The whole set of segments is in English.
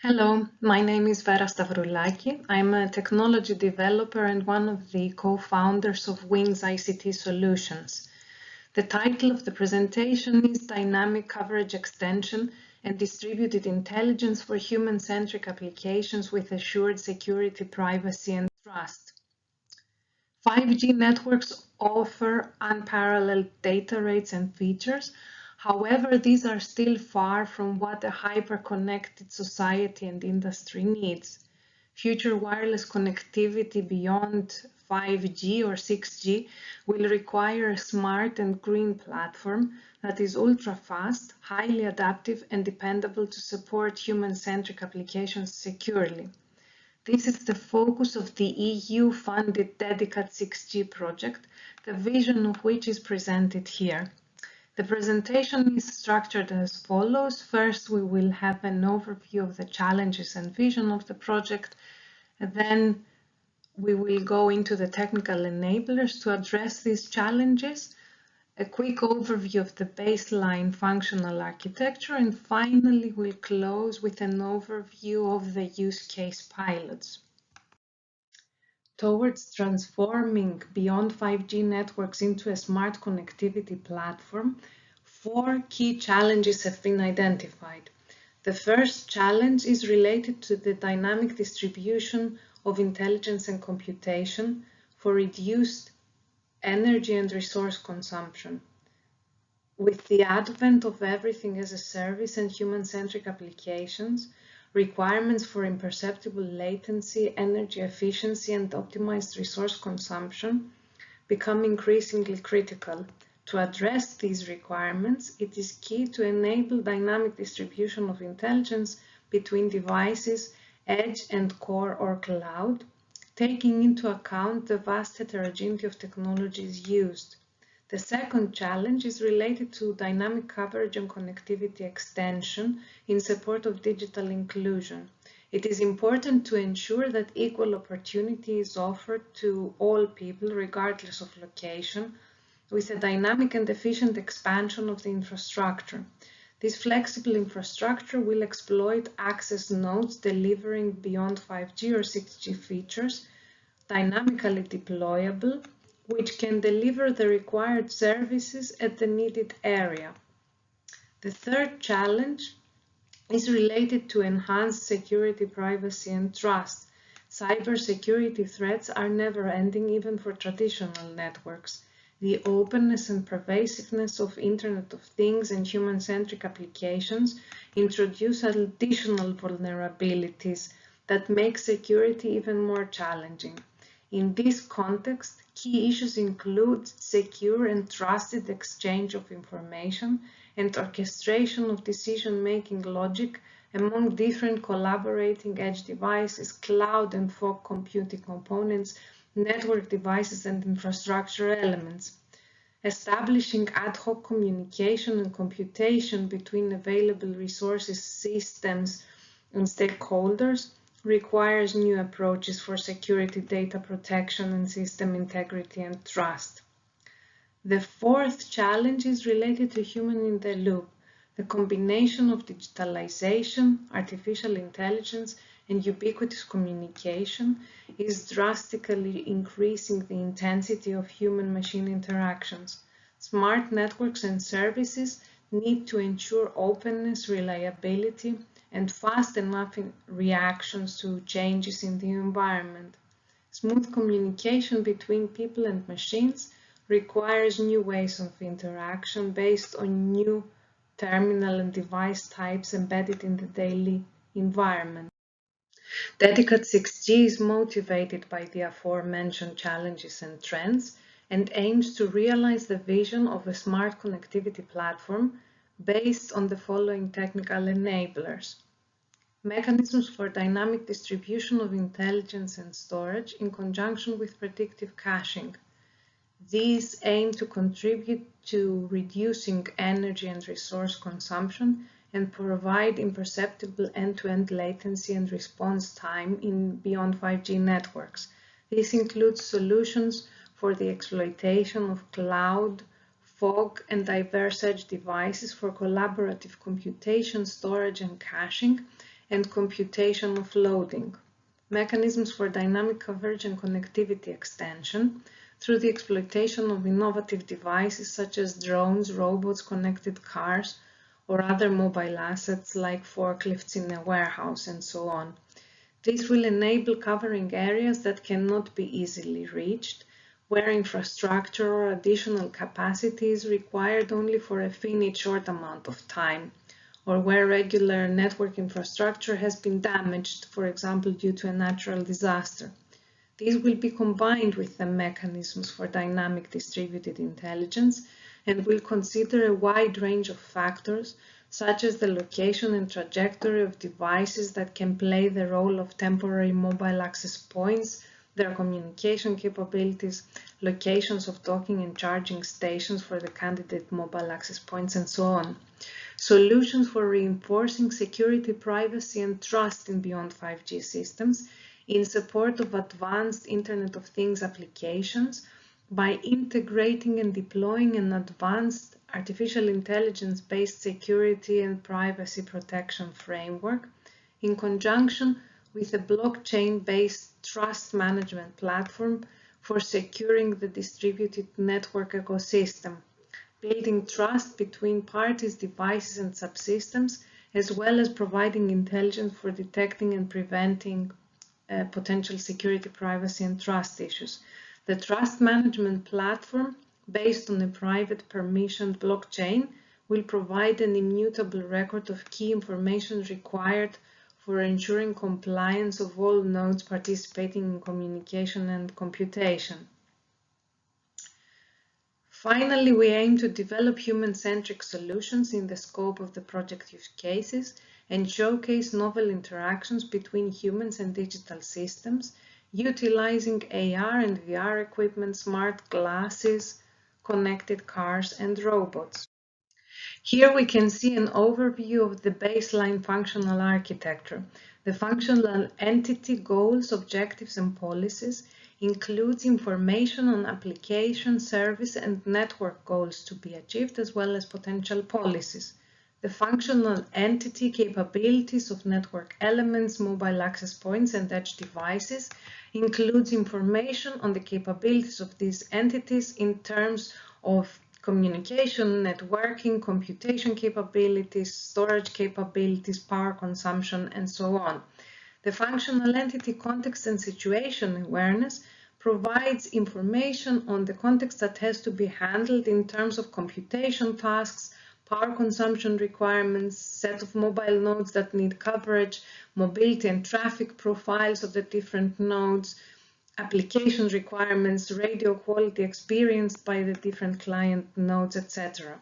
Hello, my name is Vera Stavroulaki. I'm a technology developer and one of the co-founders of Wings ICT Solutions. The title of the presentation is Dynamic Coverage Extension and Distributed Intelligence for Human-Centric Applications with Assured Security, Privacy and Trust. 5G networks offer unparalleled data rates and features. However, these are still far from what a hyper-connected society and industry needs. Future wireless connectivity beyond 5G or 6G will require a smart and green platform that is ultra-fast, highly adaptive and dependable to support human-centric applications securely. This is the focus of the EU-funded DEDICAT 6G project, the vision of which is presented here. The presentation is structured as follows. First, we will have an overview of the challenges and vision of the project, and then we will go into the technical enablers to address these challenges, a quick overview of the baseline functional architecture, and finally we'll close with an overview of the use case pilots. Towards transforming beyond 5G networks into a smart connectivity platform, 4 key challenges have been identified. The first challenge is related to the dynamic distribution of intelligence and computation for reduced energy and resource consumption. With the advent of everything as a service and human-centric applications, requirements for imperceptible latency, energy efficiency, and optimized resource consumption become increasingly critical. To address these requirements, it is key to enable dynamic distribution of intelligence between devices, edge and core or cloud, taking into account the vast heterogeneity of technologies used. The second challenge is related to dynamic coverage and connectivity extension in support of digital inclusion. It is important to ensure that equal opportunity is offered to all people regardless of location, with a dynamic and efficient expansion of the infrastructure. This flexible infrastructure will exploit access nodes delivering beyond 5G or 6G features, dynamically deployable, which can deliver the required services at the needed area. The third challenge is related to enhanced security, privacy, and trust. Cybersecurity threats are never-ending even for traditional networks. The openness and pervasiveness of Internet of Things and human-centric applications introduce additional vulnerabilities that make security even more challenging. In this context, key issues include secure and trusted exchange of information and orchestration of decision-making logic among different collaborating edge devices, cloud and fog computing components, network devices and infrastructure elements. Establishing ad hoc communication and computation between available resources, systems, and stakeholders requires new approaches for security, data protection, and system integrity and trust. The fourth challenge is related to human in the loop. The combination of digitalization, artificial intelligence, and ubiquitous communication is drastically increasing the intensity of human-machine interactions. Smart networks and services need to ensure openness, reliability, and fast enough reactions to changes in the environment. Smooth communication between people and machines requires new ways of interaction based on new terminal and device types embedded in the daily environment. DEDICAT 6G is motivated by the aforementioned challenges and trends and aims to realize the vision of a smart connectivity platform based on the following technical enablers. Mechanisms for dynamic distribution of intelligence and storage in conjunction with predictive caching. These aim to contribute to reducing energy and resource consumption and provide imperceptible end-to-end latency and response time in beyond 5G networks. This includes solutions for the exploitation of cloud, fog, and diverse edge devices for collaborative computation, storage, and caching, and computation offloading. Mechanisms for dynamic coverage and connectivity extension through the exploitation of innovative devices such as drones, robots, connected cars, or other mobile assets like forklifts in a warehouse and so on. This will enable covering areas that cannot be easily reached, where infrastructure or additional capacity is required only for a finite short amount of time, or where regular network infrastructure has been damaged, for example, due to a natural disaster. These will be combined with the mechanisms for dynamic distributed intelligence and will consider a wide range of factors, such as the location and trajectory of devices that can play the role of temporary mobile access points, their communication capabilities, locations of docking and charging stations for the candidate mobile access points, and so on. Solutions for reinforcing security, privacy, and trust in beyond 5G systems in support of advanced Internet of Things applications by integrating and deploying an advanced artificial intelligence-based security and privacy protection framework in conjunction with a blockchain-based trust management platform for securing the distributed network ecosystem, building trust between parties, devices, and subsystems, as well as providing intelligence for detecting and preventing potential security, privacy, and trust issues. The trust management platform, based on a private permissioned blockchain, will provide an immutable record of key information required for ensuring compliance of all nodes participating in communication and computation. Finally, we aim to develop human-centric solutions in the scope of the project use cases and showcase novel interactions between humans and digital systems, utilizing AR and VR equipment, smart glasses, connected cars, and robots. Here we can see an overview of the baseline functional architecture. The functional entity, goals, objectives, and policies includes information on application, service, and network goals to be achieved, as well as potential policies. The functional entity capabilities of network elements, mobile access points, and edge devices includes information on the capabilities of these entities in terms of communication, networking, computation capabilities, storage capabilities, power consumption, and so on. The functional entity context and situation awareness provides information on the context that has to be handled in terms of computation tasks, power consumption requirements, set of mobile nodes that need coverage, mobility and traffic profiles of the different nodes, application requirements, radio quality experienced by the different client nodes, etc.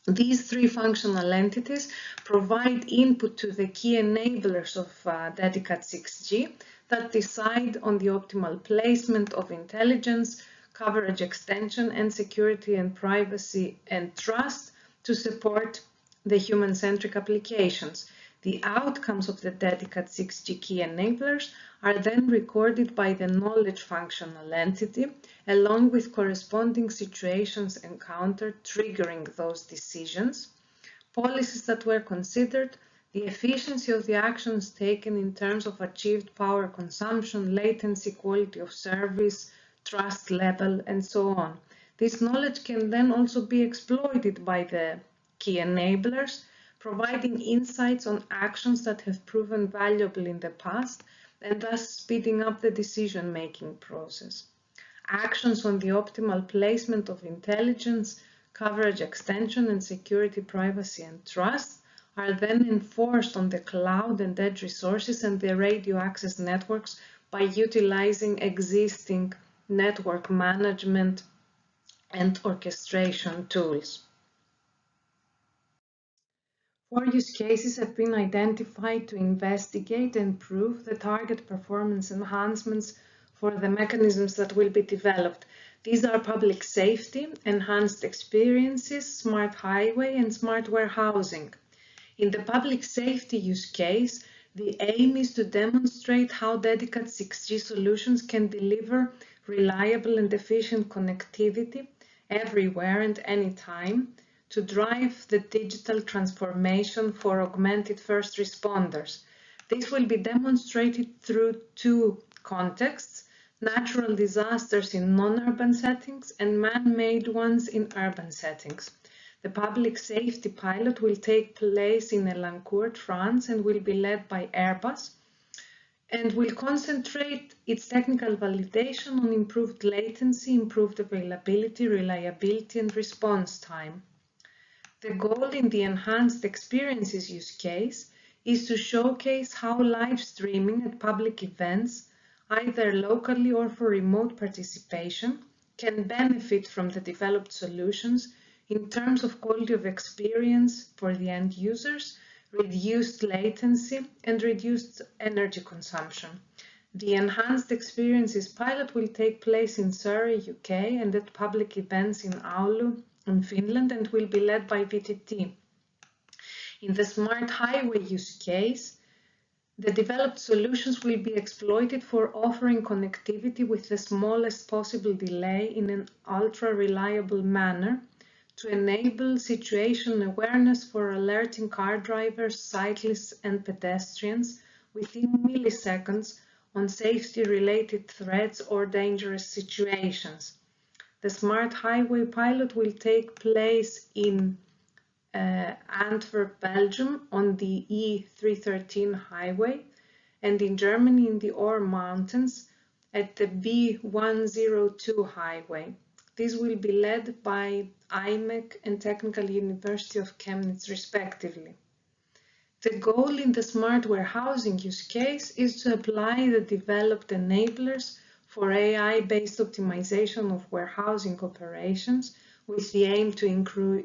These three functional entities provide input to the key enablers of DEDICAT 6G that decide on the optimal placement of intelligence, coverage extension, and security and privacy and trust to support the human-centric applications. The outcomes of the DEDICAT 6G key enablers are then recorded by the knowledge functional entity, along with corresponding situations encountered triggering those decisions, policies that were considered, the efficiency of the actions taken in terms of achieved power consumption, latency, quality of service, trust level, and so on. This knowledge can then also be exploited by the key enablers, providing insights on actions that have proven valuable in the past and thus speeding up the decision-making process. Actions on the optimal placement of intelligence, coverage extension, and security, privacy, and trust are then enforced on the cloud and edge resources and the radio access networks by utilizing existing network management and orchestration tools. 4 use cases have been identified to investigate and prove the target performance enhancements for the mechanisms that will be developed. These are public safety, enhanced experiences, smart highway, and smart warehousing. In the public safety use case, the aim is to demonstrate how DEDICAT 6G solutions can deliver reliable and efficient connectivity everywhere and anytime to drive the digital transformation for augmented first responders. This will be demonstrated through two contexts: natural disasters in non-urban settings and man-made ones in urban settings. The public safety pilot will take place in Elancourt, France, and will be led by Airbus, and will concentrate its technical validation on improved latency, improved availability, reliability, and response time. The goal in the enhanced experiences use case is to showcase how live streaming at public events, either locally or for remote participation, can benefit from the developed solutions in terms of quality of experience for the end users, reduced latency, and reduced energy consumption. The enhanced experiences pilot will take place in Surrey, UK, and at public events in Oulu in Finland, and will be led by VTT. In the smart highway use case, the developed solutions will be exploited for offering connectivity with the smallest possible delay in an ultra-reliable manner to enable situation awareness for alerting car drivers, cyclists, and pedestrians within milliseconds on safety-related threats or dangerous situations. The smart highway pilot will take place in Antwerp, Belgium on the E313 highway, and in Germany in the Ore Mountains at the B102 highway. This will be led by IMEC and Technical University of Chemnitz respectively. The goal in the smart warehousing use case is to apply the developed enablers for AI-based optimization of warehousing operations with the aim to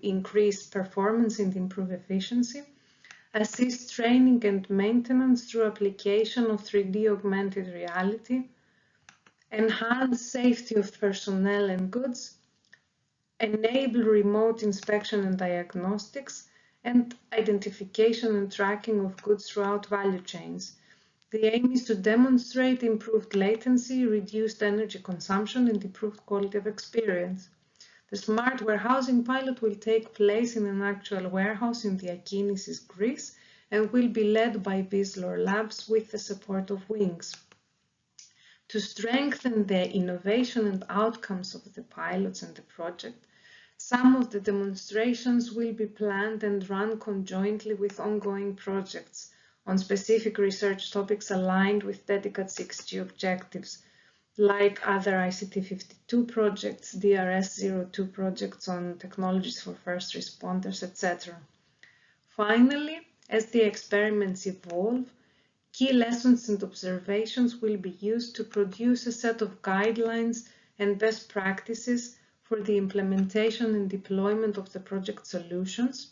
increase performance and improve efficiency, assist training and maintenance through application of 3D augmented reality, enhance safety of personnel and goods, enable remote inspection and diagnostics, and identification and tracking of goods throughout value chains. The aim is to demonstrate improved latency, reduced energy consumption, and improved quality of experience. The smart warehousing pilot will take place in an actual warehouse in the Akinesis, Greece, and will be led by Bislor Labs with the support of Wings. To strengthen the innovation and outcomes of the pilots and the project, some of the demonstrations will be planned and run conjointly with ongoing projects on specific research topics aligned with DEDICAT 6G objectives, like other ICT52 projects, DRS02 projects on technologies for first responders, etc. Finally, as the experiments evolve, key lessons and observations will be used to produce a set of guidelines and best practices for the implementation and deployment of the project solutions,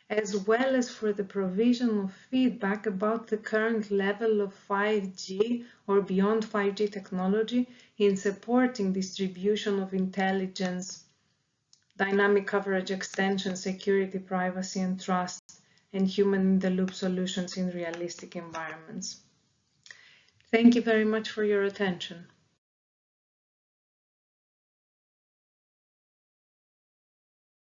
as well as for the provision of feedback about the current level of 5G or beyond 5G technology in supporting distribution of intelligence, dynamic coverage extension, security, privacy and trust, and human-in-the-loop solutions in realistic environments. Thank you very much for your attention.